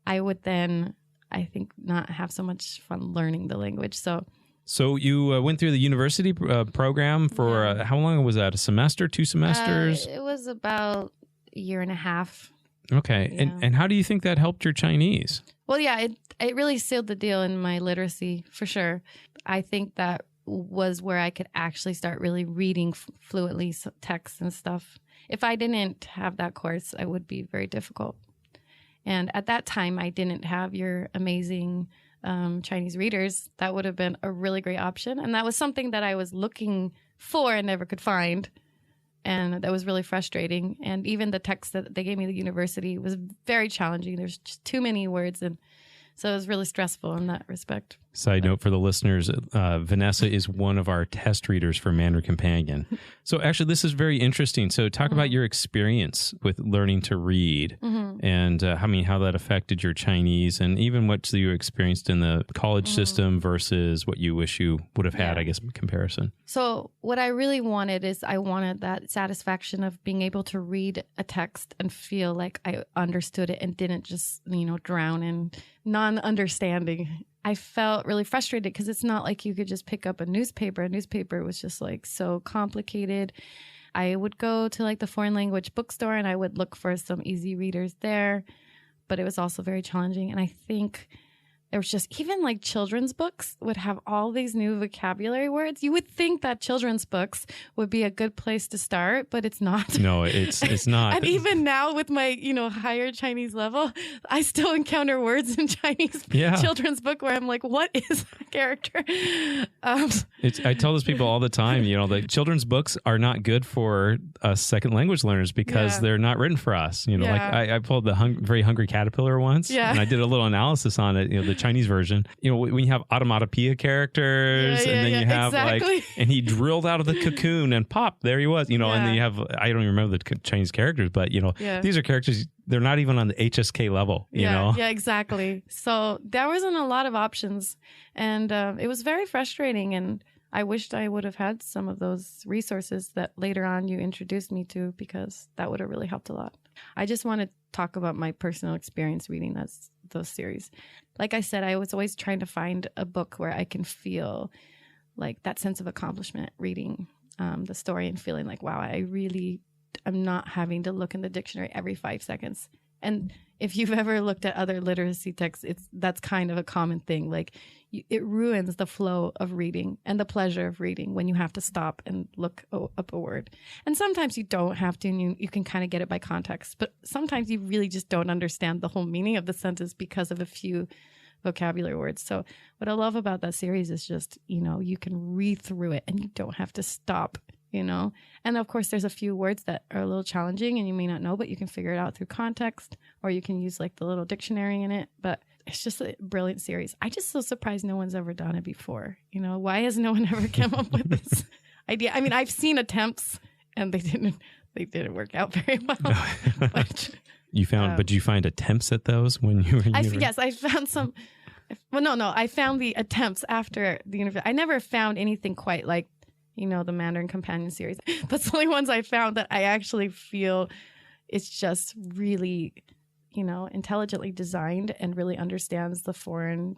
I would then, I think, not have so much fun learning the language. So you went through the university program for how long was that? A semester, 2 semesters? It was about a year and a half. Okay. Yeah. And how do you think that helped your Chinese? Well, yeah, it really sealed the deal in my literacy, for sure. I think that was where I could actually start really reading fluently texts and stuff. If I didn't have that course, it would be very difficult. And at that time, I didn't have your amazing Chinese readers. That would have been a really great option. And that was something that I was looking for and never could find. And that was really frustrating. And even the text that they gave me at the university was very challenging. There's just too many words. And so it was really stressful in that respect. Side note for the listeners, Vanessa is one of our test readers for Mandarin Companion. So actually, this is very interesting. So talk about your experience with learning to read and how that affected your Chinese and even what you experienced in the college system versus what you wish you would have had, I guess, in comparison. So what I really wanted is I wanted that satisfaction of being able to read a text and feel like I understood it and didn't just, drown in non-understanding. I felt really frustrated because it's not like you could just pick up a newspaper. A newspaper was just like so complicated. I would go to like the foreign language bookstore and I would look for some easy readers there, but it was also very challenging. And I think there was just even like children's books would have all these new vocabulary words. You would think that children's books would be a good place to start, but it's not. No, it's not. And even now with my, higher Chinese level, I still encounter words in Chinese children's book where I'm like, what is that character? I tell those people all the time, the children's books are not good for us second language learners because they're not written for us. Like I pulled the Very Hungry Caterpillar once and I did a little analysis on it, the Chinese version, when you have automatopoeia characters and then you have and he drilled out of the cocoon and pop, there he was, and then you have, I don't even remember the Chinese characters, but these are characters, they're not even on the HSK level, you know? Yeah, exactly. So there wasn't a lot of options and it was very frustrating and I wished I would have had some of those resources that later on you introduced me to because that would have really helped a lot. I just want to talk about my personal experience reading those series. Like I said, I was always trying to find a book where I can feel like that sense of accomplishment reading the story and feeling like, wow, I'm not having to look in the dictionary every 5 seconds. And if you've ever looked at other literacy texts, that's kind of a common thing. Like it ruins the flow of reading and the pleasure of reading when you have to stop and look up a word. And sometimes you don't have to, and you can kind of get it by context. But sometimes you really just don't understand the whole meaning of the sentence because of a few vocabulary words. So what I love about that series is just, you can read through it and you don't have to stop. And of course, there's a few words that are a little challenging and you may not know, but you can figure it out through context or you can use like the little dictionary in it. But it's just a brilliant series. I just so surprised no one's ever done it before. Why has no one ever come up with this idea? I mean, I've seen attempts and they didn't work out very well. But did you find attempts at those when you were in university? Yes, I found some. Well, no, I found the attempts after the university. I never found anything quite like the Mandarin Companion series. That's the only ones I found that I actually feel it's just really, intelligently designed and really understands the foreign.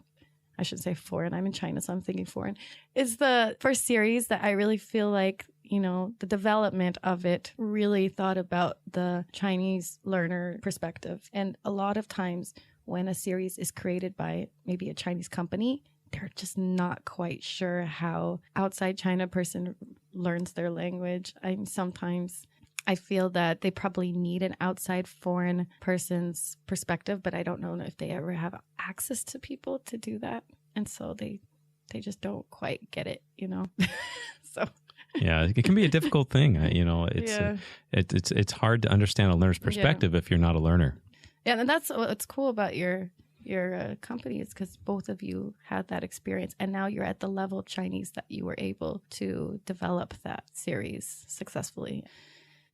I shouldn't say foreign. I'm in China, so I'm thinking foreign. It's the first series that I really feel like, the development of it really thought about the Chinese learner perspective. And a lot of times when a series is created by maybe a Chinese company, they're just not quite sure how outside China person learns their language. Sometimes I feel that they probably need an outside foreign person's perspective, but I don't know if they ever have access to people to do that. And so they just don't quite get it, So yeah, it can be a difficult thing. It's hard to understand a learner's perspective if you're not a learner. Yeah, and that's what's cool about your company is because both of you had that experience and now you're at the level of Chinese that you were able to develop that series successfully.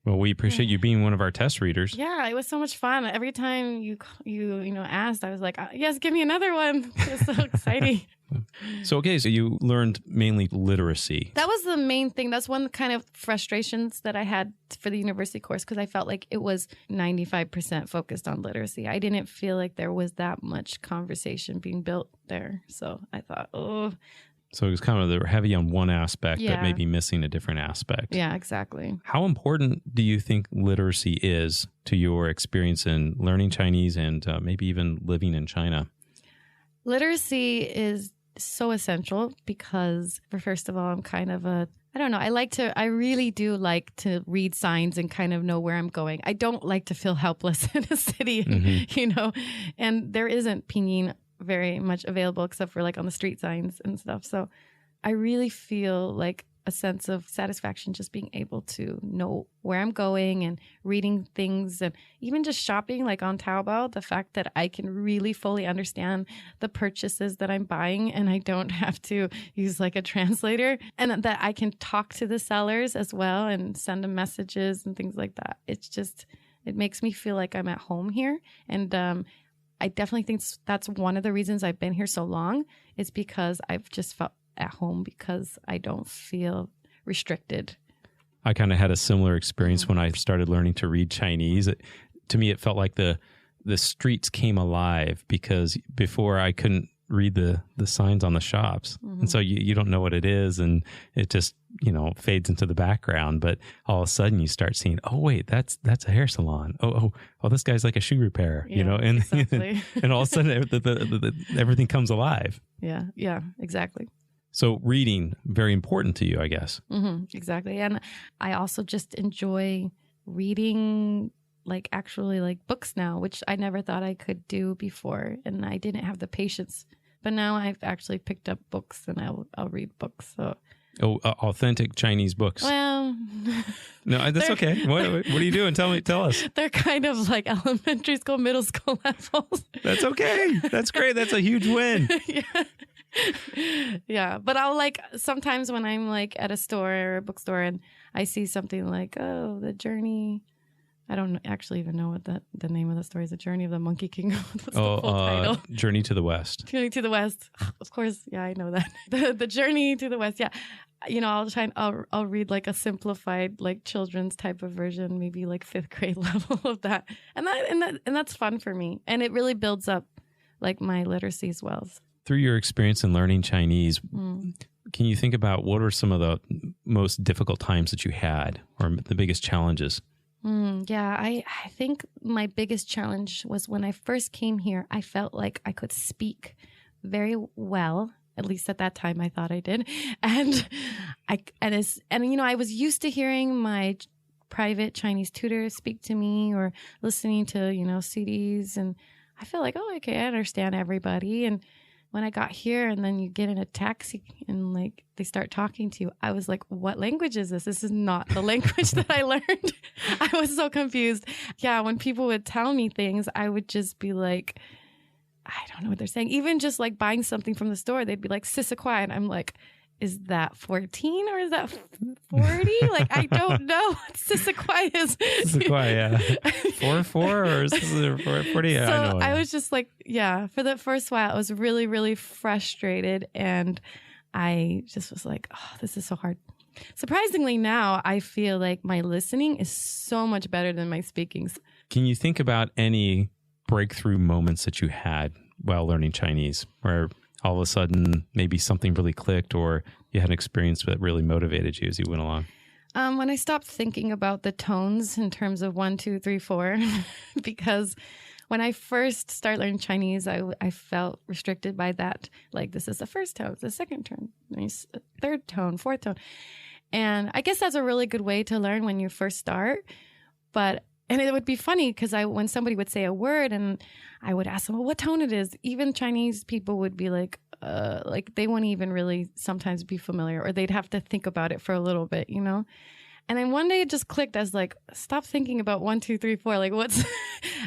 Well, we appreciate you being one of our test readers. Yeah, it was so much fun. Every time you asked, I was like, yes, give me another one. It was so exciting. So you learned mainly literacy. That was the main thing. That's one kind of frustrations that I had for the university course, because I felt like it was 95% focused on literacy. I didn't feel like there was that much conversation being built there. So I thought, So it was kind of heavy on one aspect, Yeah. but maybe missing a different aspect. Yeah, exactly. How important do you think literacy is to your experience in learning Chinese and maybe even living in China? Literacy is so essential because, first of all, I'm kind of I really do like to read signs and kind of know where I'm going. I don't like to feel helpless in a city, and there isn't pinyin very much available except for like on the street signs and stuff. So I really feel like a sense of satisfaction just being able to know where I'm going and reading things, and even just shopping like on Taobao, the fact that I can really fully understand the purchases that I'm buying and I don't have to use like a translator, and that I can talk to the sellers as well and send them messages and things like that. It makes me feel like I'm at home here. And I definitely think that's one of the reasons I've been here so long, is because I've just felt at home because I don't feel restricted. I kind of had a similar experience when I started learning to read Chinese. To me, it felt like the streets came alive, because before I couldn't read the signs on the shops. And so you don't know what it is, and it just, fades into the background. But all of a sudden you start seeing, oh, wait, that's a hair salon. Oh, this guy's like a shoe repair, and, exactly. and all of a sudden everything comes alive. Yeah, exactly. So reading, very important to you, I guess. Exactly. And I also just enjoy reading actually books now, which I never thought I could do before. And I didn't have the patience. But now I've actually picked up books, and I'll read books. So. Authentic Chinese books. Well, no, that's okay. What are you doing? Tell us. They're kind of like elementary school, middle school levels. That's okay. That's great. That's a huge win. Yeah. But I'll sometimes when I'm at a store or a bookstore and I see something like, The Journey. I don't actually even know what the name of the story is. The Journey of the Monkey King. What's the full title? Journey to the West. Journey to the West. Of course. Yeah, I know that. The Journey to the West. Yeah. I'll read a simplified children's type of version, maybe 5th grade level of that. And that's fun for me. And it really builds up my literacy as well. Through your experience in learning Chinese, can you think about what are some of the most difficult times that you had, or the biggest challenges? Yeah, I think my biggest challenge was when I first came here. I felt like I could speak very well. At least at that time, I thought I did, and I was used to hearing my private Chinese tutor speak to me or listening to CDs, and I felt like, okay, I understand everybody. And when I got here, and then you get in a taxi and they start talking to you, I was like, what language is this? This is not the language that I learned. I was so confused. Yeah, when people would tell me things, I would just be like, I don't know what they're saying. Even just buying something from the store, they'd be like, "Sisakwa," and I'm like, is that 14 or is that 40? I don't know what Sisakwa is. Sisakwa, yeah. 4 or is this 40? So I know. I was just for the first while, I was really, really frustrated. And I just was like, this is so hard. Surprisingly, now I feel like my listening is so much better than my speaking. Can you think about any breakthrough moments that you had while learning Chinese, where all of a sudden maybe something really clicked, or you had an experience that really motivated you as you went along? When I stopped thinking about the tones in terms of 1, 2, 3, 4, because when I first started learning Chinese, I felt restricted by that. This is the first tone, the second tone, third tone, fourth tone. And I guess that's a really good way to learn when you first start. And it would be funny because when somebody would say a word and I would ask them, well, what tone it is, even Chinese people would be like they wouldn't even really sometimes be familiar, or they'd have to think about it for a little bit, And then one day it just clicked. I was like, stop thinking about 1, 2, 3, 4, what's,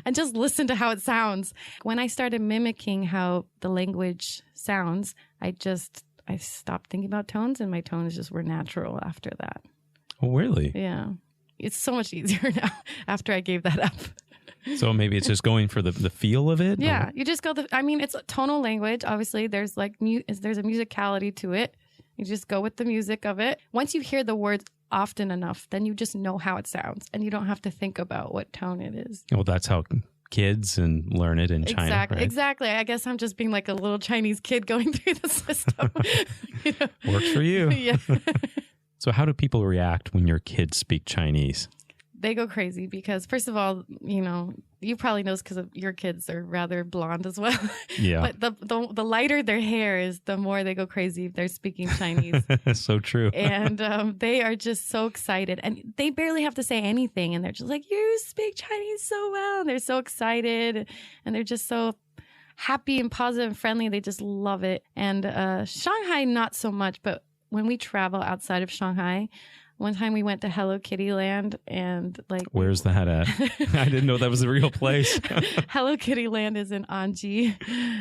and just listen to how it sounds. When I started mimicking how the language sounds, I stopped thinking about tones, and my tones just were natural after that. Oh, really? Yeah. It's so much easier now after I gave that up. So maybe it's just going for the feel of it? Yeah, Or? you just go it's a tonal language. Obviously, there's like there's a musicality to it. You just go with the music of it. Once you hear the words often enough, then you just know how it sounds, and you don't have to think about what tone it is. Well, that's how kids and learn it in China. Exactly. Right? Exactly. I guess I'm just being like a little Chinese kid going through the system. You know? Works for you. Yeah. So how do people react when your kids speak Chinese? They go crazy because, first of all, you probably know because your kids are rather blonde as well. Yeah. But the lighter their hair is, the more they go crazy if they're speaking Chinese. So true. And they are just so excited. And they barely have to say anything. And they're just like, you speak Chinese so well. And they're so excited. And they're just so happy and positive and friendly. They just love it. And Shanghai, not so much. But when we travel outside of Shanghai, one time we went to Hello Kitty Land and Where's that at? I didn't know that was a real place. Hello Kitty Land is in Anji.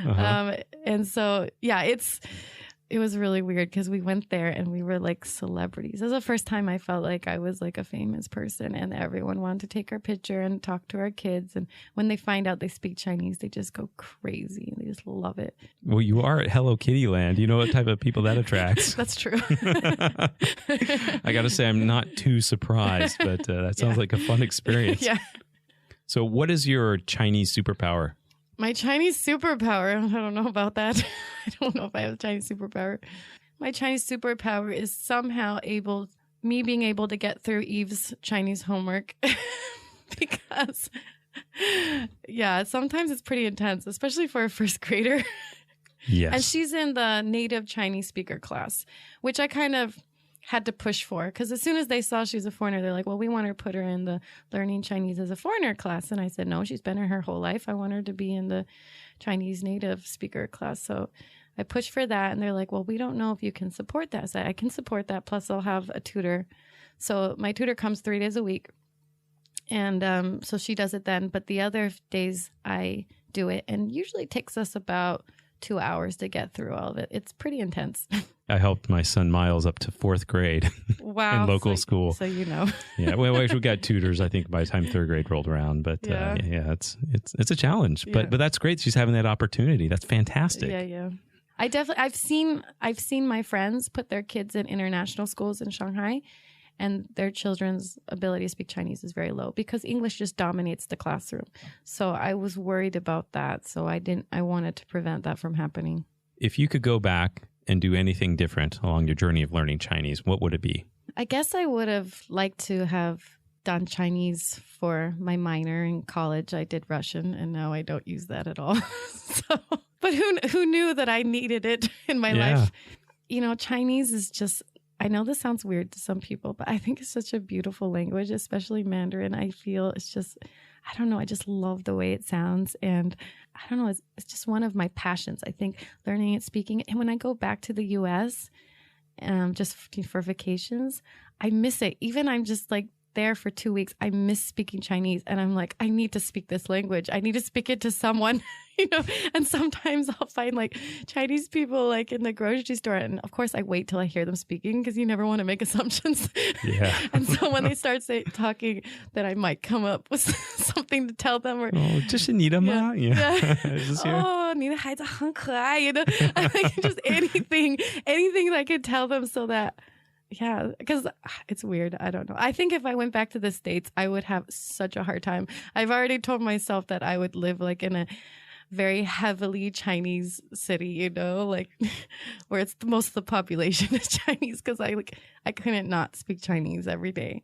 Uh-huh. And so, yeah, it was really weird because we went there and we were like celebrities. It was the first time I felt like I was like a famous person and everyone wanted to take our picture and talk to our kids. And when they find out they speak Chinese, they just go crazy. They just love it. Well, you are at Hello Kitty Land. You know what type of people that attracts. That's true. I got to say, I'm not too surprised, but that sounds like a fun experience. Yeah. So what is your Chinese superpower? My Chinese superpower, I don't know about that. I don't know if I have a Chinese superpower. My Chinese superpower is somehow me being able to get through Eve's Chinese homework because, yeah, sometimes it's pretty intense, especially for a first grader. Yes. And she's in the native Chinese speaker class, which I kind of had to push for because as soon as they saw she was a foreigner, they're like, well, we want to put her in the learning Chinese as a foreigner class. And I said, no, she's been here her whole life. I want her to be in the Chinese native speaker class. So I pushed for that. And they're like, well, we don't know if you can support that. So I can support that. Plus I'll have a tutor. So my tutor comes 3 days a week. And so she does it then. But the other days I do it. And usually it takes us about 2 hours to get through all of it. It's pretty intense. I helped my son Miles up to 4th grade Wow. in local school. So you know. Yeah, well, we actually got tutors, I think, by the time 3rd grade rolled around. But Yeah. It's a challenge. Yeah. But that's great. She's having that opportunity. That's fantastic. Yeah. I've seen my friends put their kids in international schools in Shanghai, and their children's ability to speak Chinese is very low because English just dominates the classroom. So I was worried about that. So I wanted to prevent that from happening. If you could go back and do anything different along your journey of learning Chinese, what would it be? I guess I would have liked to have done Chinese for my minor in college. I did Russian, and now I don't use that at all. But who knew that I needed it in my life? Chinese is just, I know this sounds weird to some people, but I think it's such a beautiful language, especially Mandarin. I feel it's just, I don't know, I just love the way it sounds. And I don't know, it's just one of my passions. I think learning it, speaking it. And when I go back to the US, just for vacations, I miss it. Even I'm just like there for 2 weeks, I miss speaking Chinese. And I'm like, I need to speak this language. I need to speak it to someone, and sometimes I'll find like Chinese people like in the grocery store. And of course I wait till I hear them speaking because you never want to make assumptions. Yeah. And so when they start talking, then I might come up with something to tell them. Or, oh, 这是你的吗? Yeah. Is this here? Oh, 你的孩子很可爱, just anything that I could tell them so that, yeah, because it's weird. I don't know. I think if I went back to the States, I would have such a hard time. I've already told myself that I would live like in a very heavily Chinese city, like where it's most of the population is Chinese because I couldn't not speak Chinese every day.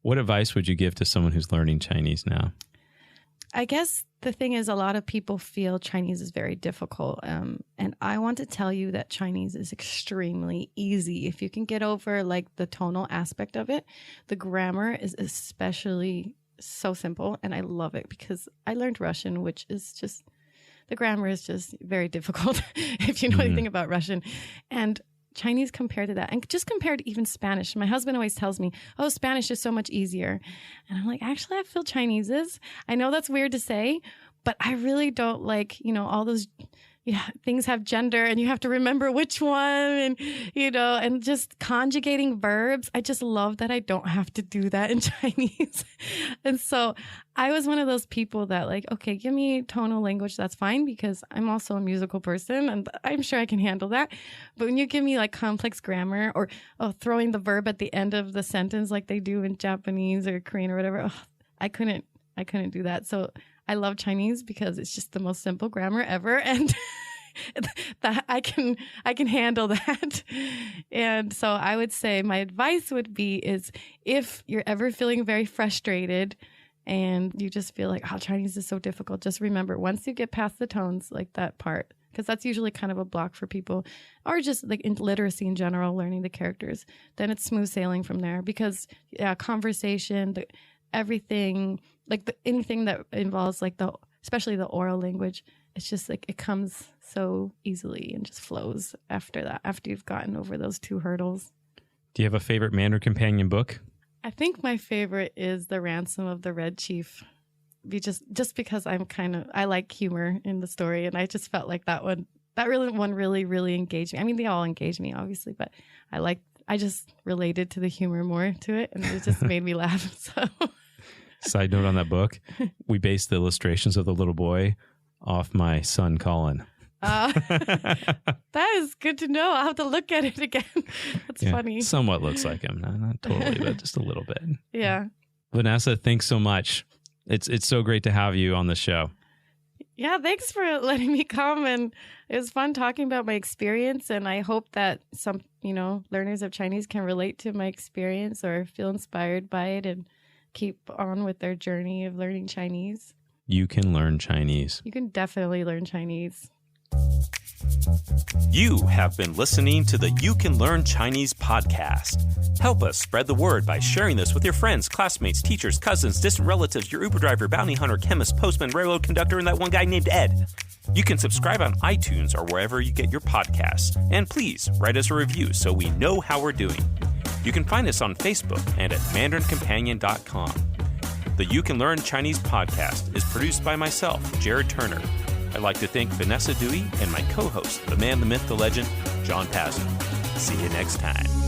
What advice would you give to someone who's learning Chinese now? I guess the thing is a lot of people feel Chinese is very difficult. And I want to tell you that Chinese is extremely easy. If you can get over like the tonal aspect of it, the grammar is especially so simple. And I love it because I learned Russian, which is just, the grammar is just very difficult if you know anything about Russian. And Chinese compared to that, and just compared to even Spanish. My husband always tells me, oh, Spanish is so much easier. And I'm like, actually, I feel Chinese is. I know that's weird to say, but I really don't like, all those things have gender and you have to remember which one, and and just conjugating verbs. I just love that I don't have to do that in Chinese. And so I was one of those people that like, okay, give me tonal language, that's fine, because I'm also a musical person and I'm sure I can handle that. But when you give me like complex grammar or throwing the verb at the end of the sentence like they do in Japanese or Korean or whatever, I couldn't do that. So I love Chinese because it's just the most simple grammar ever, and that I can handle that. And so I would say my advice would be is if you're ever feeling very frustrated and you just feel like, Chinese is so difficult, just remember once you get past the tones, like that part, because that's usually kind of a block for people, or just like in literacy in general, learning the characters, then it's smooth sailing from there. Because conversation, everything, like anything that involves like especially the oral language, it's just like it comes so easily and just flows after that, after you've gotten over those 2 hurdles. Do you have a favorite Mandarin Companion book? I think my favorite is The Ransom of the Red Chief. Just because I like humor in the story, and I just felt like that one really engaged me. I mean, they all engage me obviously, but I just related to the humor more to it, and it just made me laugh. So Side note on that book, we based the illustrations of the little boy off my son, Colin. That is good to know. I'll have to look at it again. That's funny. Somewhat looks like him. Not totally, but just a little bit. Yeah. Vanessa, thanks so much. It's so great to have you on the show. Yeah, thanks for letting me come. And it was fun talking about my experience. And I hope that some, learners of Chinese can relate to my experience or feel inspired by it and keep on with their journey of learning Chinese. You can learn Chinese. You can definitely learn Chinese. You have been listening to the You Can Learn Chinese podcast. Help us spread the word by sharing this with your friends, classmates, teachers, cousins, distant relatives, your Uber driver, bounty hunter, chemist, postman, railroad conductor, and that one guy named Ed. You can subscribe on iTunes or wherever you get your podcasts. And please write us a review so we know how we're doing. You can find us on Facebook and at mandarincompanion.com. The You Can Learn Chinese podcast is produced by myself, Jared Turner. I'd like to thank Vanessa Dewey and my co-host, the man, the myth, the legend, John Pazzo. See you next time.